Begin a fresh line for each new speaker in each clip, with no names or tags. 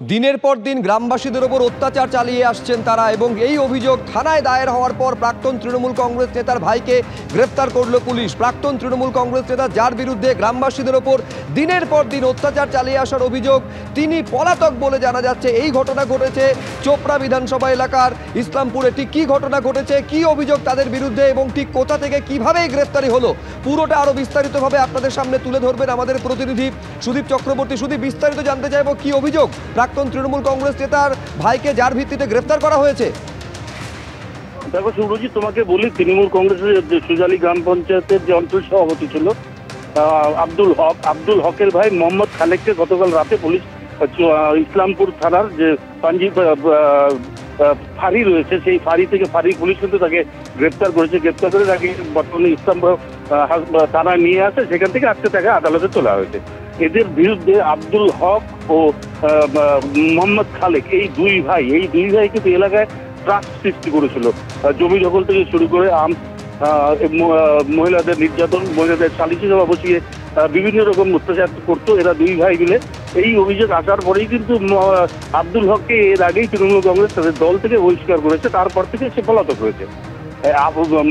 দিনের পর দিন গ্রামবাসীদের ওপর অত্যাচার চালিয়ে আসছেন তারা এবং এই অভিযোগ থানায় দায়ের হওয়ার পর প্রাক্তন তৃণমূল কংগ্রেস নেতার ভাইকে গ্রেফতার করল পুলিশ। প্রাক্তন তৃণমূল কংগ্রেস নেতা যার বিরুদ্ধে গ্রামবাসীদের ওপর দিনের পর দিন অত্যাচার চালিয়ে আসার অভিযোগ, তিনি পলাতক বলে জানা যাচ্ছে। এই ঘটনা ঘটেছে চোপড়া বিধানসভা এলাকার ইসলামপুরে। ঠিক কী ঘটনা ঘটেছে, কি অভিযোগ তাদের বিরুদ্ধে এবং ঠিক কোথা থেকে কিভাবে এই গ্রেফতারি হলো, পুরোটা আরও বিস্তারিতভাবে আপনাদের সামনে তুলে ধরবেন আমাদের প্রতিনিধি সুদীপ চক্রবর্তী। সুদীপ, বিস্তারিত জানতে চাইব কি অভিযোগ প্রাক্তন তৃণমূল কংগ্রেস নেতার ভাইকে যার ভিত্তিতে গ্রেফতার করা হয়েছে।
দেখো সুব্রজিৎ, তোমাকে বলি, তৃণমূল কংগ্রেসের যে সুজালি গ্রাম পঞ্চায়েতের যে অঞ্চল সভাপতি ছিল আব্দুল হকের ভাই মোহাম্মদ খালেককে গতকাল রাতে পুলিশ ইসলামপুর থানার যে পাঞ্জি ফাঁড়ি রয়েছে সেই ফাঁড়ি থেকে পুলিশ কিন্তু তাকে গ্রেপ্তার করেছে। গ্রেপ্তার করে তাকে বর্তমানে ইসলামপুর থানায় নিয়ে আসে, সেখান থেকে আজকে তাকে আদালতে তোলা হয়েছে। এদের বিরুদ্ধে আব্দুল হক ও মোহাম্মদ খালেক এই দুই ভাই কিন্তু এলাকায় ত্রাস সৃষ্টি করেছিল। জমি দখল থেকে শুরু করে মহিলাদের নির্যাতন, মহিলাদের সালিসি সভা বসিয়ে বিভিন্ন রকম অত্যাচার করতো এরা দুই ভাই মিলে। এই অভিযোগ আসার পরেই কিন্তু আব্দুল হককে এর আগেই তৃণমূল কংগ্রেস তাদের দল থেকে বহিষ্কার করেছে, তারপর থেকে সে পলাতক হয়েছে।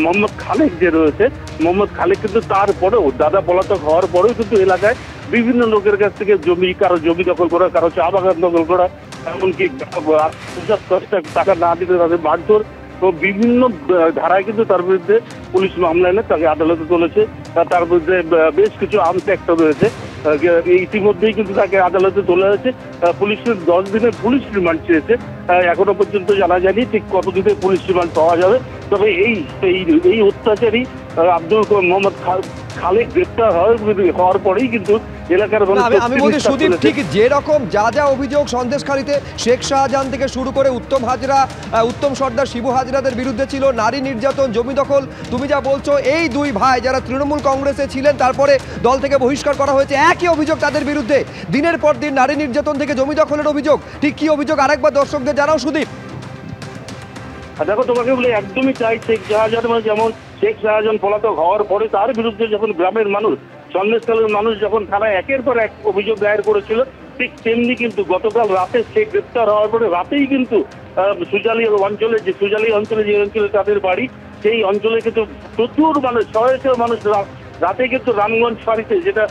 মোহাম্মদ খালেক যে রয়েছে, মোহাম্মদ খালেক কিন্তু তারপরেও দাদা পলাতক হওয়ার পরেও কিন্তু এলাকায় বিভিন্ন লোকের কাছ থেকে কারো জমি দখল করা, কারো চা বাগান দখল করা, এমনকি টাকা না দিতে তাদের মারধর তো বিভিন্ন ধারায় কিন্তু তার বিরুদ্ধে পুলিশ মামলা এনে তাকে আদালতে তুলেছে। তার বিরুদ্ধে বেশ কিছু আর্মস অ্যাক্টও রয়েছে, ইতিমধ্যেই কিন্তু তাকে আদালতে তোলা হয়েছে। পুলিশের 10 দিনের পুলিশ রিমান্ড চেয়েছে, এখনো পর্যন্ত জানা যায়নি ঠিক কতদিনের পুলিশ রিমান্ড পাওয়া যাবে। তবে এই অত্যাচারী আব্দুল মোহাম্মদ খালেক গ্রেপ্তার হওয়ার পরেই কিন্তু এলাকার
আমি বলছি সুদীপ, ঠিক যেরকম যা অভিযোগ সন্দেশখালীতে শেখ শাহজাহান থেকে শুরু করে উত্তম সর্দার, শিবু হাজরাদের বিরুদ্ধে ছিল, নারী নির্যাতন, জমি দখল, তুমি যা বলছো এই দুই ভাই যারা তৃণমূল কংগ্রেসে ছিলেন তারপরে দল থেকে বহিষ্কার করা হয়েছে, একই অভিযোগ তাদের বিরুদ্ধে। দিনের পর দিন নারী নির্যাতন থেকে জমি দখলের অভিযোগ। ঠিক কি অভিযোগ আরেকবার দর্শকদের জানাও সুদীপ।
দেখো তোমাকে বলে একদমই চাই, শেখ শাহজাহান যেমন শেখ শাহজাহান পলাতক হওয়ার পরে তার বিরুদ্ধে যখন গ্রামের মানুষ, সন্দেশখালীর মানুষ যখন থানায় একের পর এক অভিযোগ দায়ের করেছিল, ঠিক তেমনি কিন্তু গতকাল রাতে সে গ্রেপ্তার হওয়ার পরে রাতেই কিন্তু সুজালি অঞ্চলে যে অঞ্চলে তাদের বাড়ি, সেই অঞ্চলে কিন্তু প্রচুর মানুষ, শয়ে মানুষ রাতে কিন্তু রামগঞ্জ ফাঁড়িতে, যেটা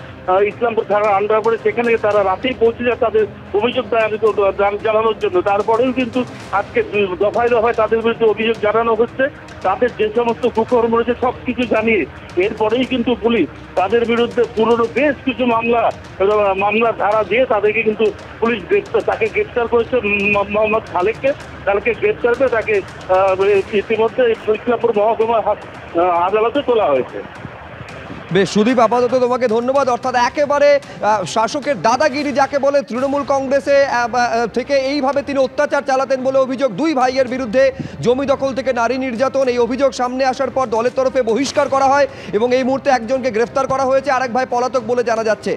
ইসলামপুর থানার আন্ডার পড়ে, সেখানে তারা রাতেই পৌঁছে যায় তাদের অভিযোগ জানানোর জন্য। তারপরেও কিন্তু আজকে দফায় তাদের বিরুদ্ধে অভিযোগ জানানো হচ্ছে। তাদের যে সমস্ত কুকর্ম রয়েছে সব কিছু জানিয়ে এরপরেই কিন্তু পুলিশ তাদের বিরুদ্ধে পুরনো বেশ কিছু মামলার ধারা দিয়ে তাদেরকে কিন্তু পুলিশ তাকে গ্রেপ্তার করেছে। মোহাম্মদ খালেককে গ্রেপ্তার করে তাকে ইতিমধ্যে ইসলামপুর মহকুমা আদালতে তোলা হয়েছে।
বেশ সুদীপ, আপাতত তোমাকে ধন্যবাদ। অর্থাৎ একেবারে শাসকের দাদাগিরি যাকে বলে, তৃণমূল কংগ্রেসে থেকে এইভাবে তিনি অত্যাচার চালাতেন বলে অভিযোগ। দুই ভাইয়ের বিরুদ্ধে জমি দখল থেকে নারী নির্যাতন, এই অভিযোগ সামনে আসার পর দলের তরফে বহিষ্কার করা হয় এবং এই মুহূর্তে একজনকে গ্রেফতার করা হয়েছে, আরেক ভাই পলাতক বলে জানা যাচ্ছে।